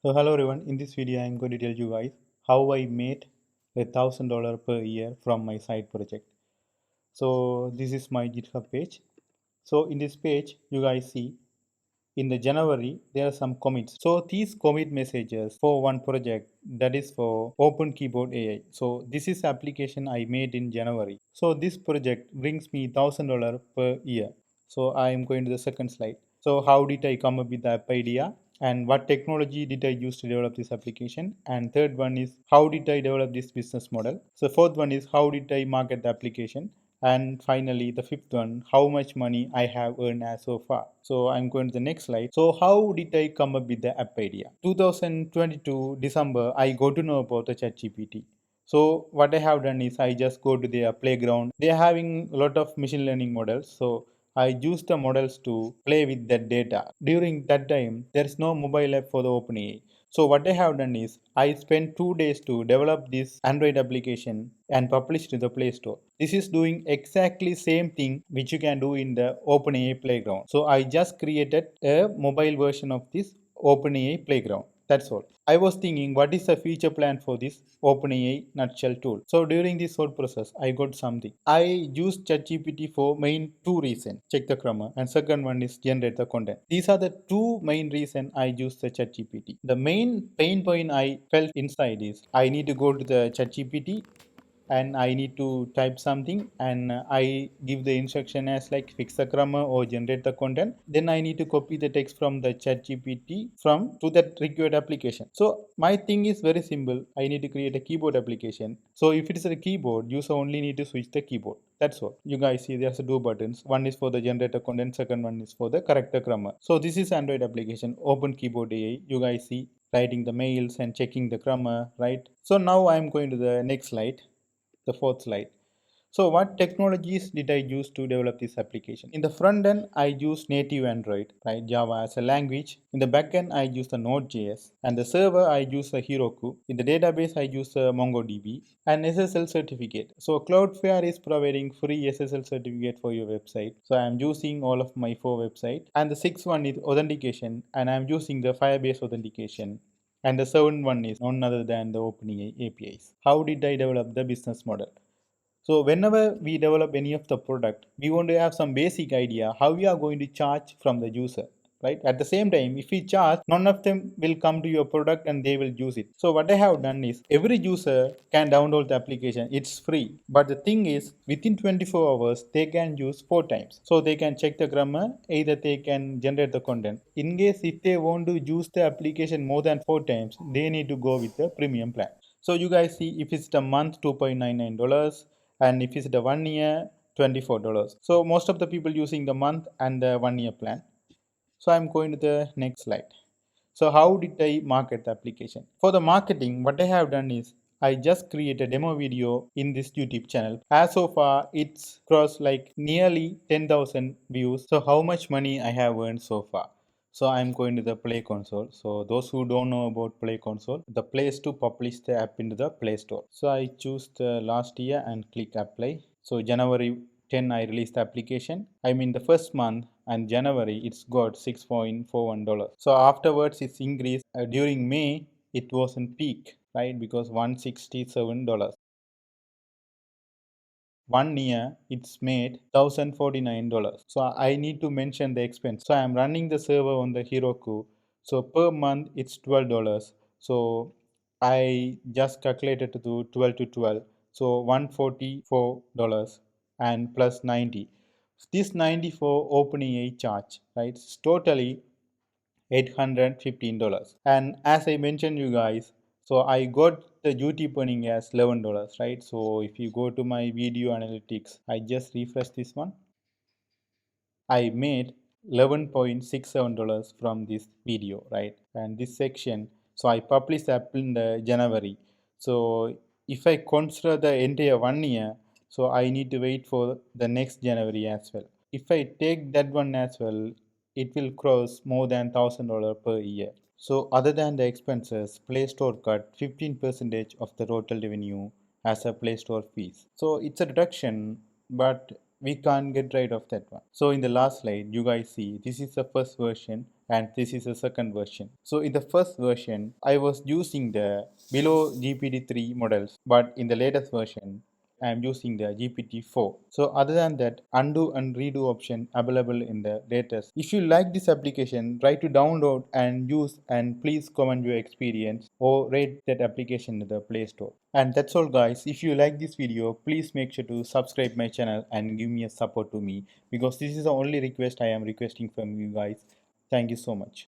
So hello everyone, in this video I am going to tell you guys how I made $1,000 per year from my side project. So this is my GitHub page. So in this page you guys see in the January there are some commits. So these commit messages for one project, that is for Open Keyboard AI. So this is application I made in January. So this project brings me $1,000 per year. So I am going to the second slide. So how did I come up with the app idea and what technology did I use to develop this application? And third one is how did I develop this business model? So fourth one is how did I market the application? And finally the fifth one, how much money I have earned as so far. So I'm going to the next slide. So how did I come up with the app idea? 2022 December I got to know about the ChatGPT. So what I have done is I just go to their playground. They are having a lot of machine learning models. So I use the models to play with that data. During that time, there is no mobile app for the OpenAI. So what I have done is I spent 2 days to develop this Android application and publish to the Play Store. This is doing exactly same thing which you can do in the OpenAI playground. So I just created a mobile version of this OpenAI playground. That's all. I was thinking what is the future plan for this OpenAI nutshell tool. So during this whole process, I got something. I used ChatGPT for main two reasons. Check the grammar and second one is generate the content. These are the two main reasons I use the ChatGPT. The main pain point I felt inside is I need to go to the ChatGPT and I need to type something and I give the instruction as like fix the grammar or generate the content. Then I need to copy the text from the chat GPT from to that required application. So my thing is very simple. I need to create a keyboard application. So if it is a keyboard, user only need to switch the keyboard. That's all. You guys see there's two buttons. One is for the generator content, second one is for the correct the grammar. So this is Android application, Open Keyboard AI. You guys see writing the mails and checking the grammar, right? So now I'm going to the next slide, the fourth slide. So what technologies did I use to develop this application? In the front end, I use native Android, right, Java as a language. In the back end, I use the Node.js. And the server, I use the Heroku. In the database, I use the MongoDB and SSL certificate. So Cloudflare is providing free SSL certificate for your website. So I am using all of my 4 websites. And the sixth one is authentication, and I am using the Firebase authentication. And the seventh one is none other than the OpenAI APIs. How did I develop the business model? So whenever we develop any of the product, we want to have some basic idea how we are going to charge from the user, right? At the same time, if we charge, none of them will come to your product and they will use it. So what I have done is every user can download the application. It's free. But the thing is, within 24 hours, they can use 4 times. So they can check the grammar, either they can generate the content. In case if they want to use the application more than 4 times, they need to go with the premium plan. So you guys see if it's the month $2.99 and if it's the 1 year $24. So most of the people using the month and the 1 year plan. So I'm going to the next slide. So how did I market the application? For the marketing, what I have done is I just create a demo video in this YouTube channel. As so far, it's crossed like nearly 10,000 views. So how much money I have earned so far? So I'm going to the Play Console. So those who don't know about Play Console, the place to publish the app into the Play Store. So I choose the last year and click apply. So January 10 I released the application. I mean the first month and January it's got $6.41. So afterwards it's increased. During May it was in peak, right? Because $167. 1 year it's made $1,049. So I need to mention the expense. So I'm running the server on the Heroku. So per month it's $12. So I just calculated to do 12 to 12. So $144 and plus 90. This 90 for OpenAI charge, right? It's totally $815. And as I mentioned you guys, so I got the YouTube earning as $11, right? So if you go to my video analytics, I just refresh this one. I made $11.67 from this video, right? And this section, so I published the app in the January. So if I consider the entire 1 year, so I need to wait for the next January as well. If I take that one as well, it will cross more than $1,000 per year. So other than the expenses, Play Store cut 15% of the total revenue as a Play Store fees. So it's a reduction, but we can't get rid of that one. So in the last slide, you guys see this is the first version and this is the second version. So in the first version, I was using the below GPT-3 models, but in the latest version, I am using the GPT-4. So other than that, undo and redo option available in the latest. If you like this application, try to download and use, and please comment your experience or rate that application in the Play Store. And that's all guys. If you like this video, please make sure to subscribe my channel and give me a support to me, because this is the only request I am requesting from you guys. Thank you so much.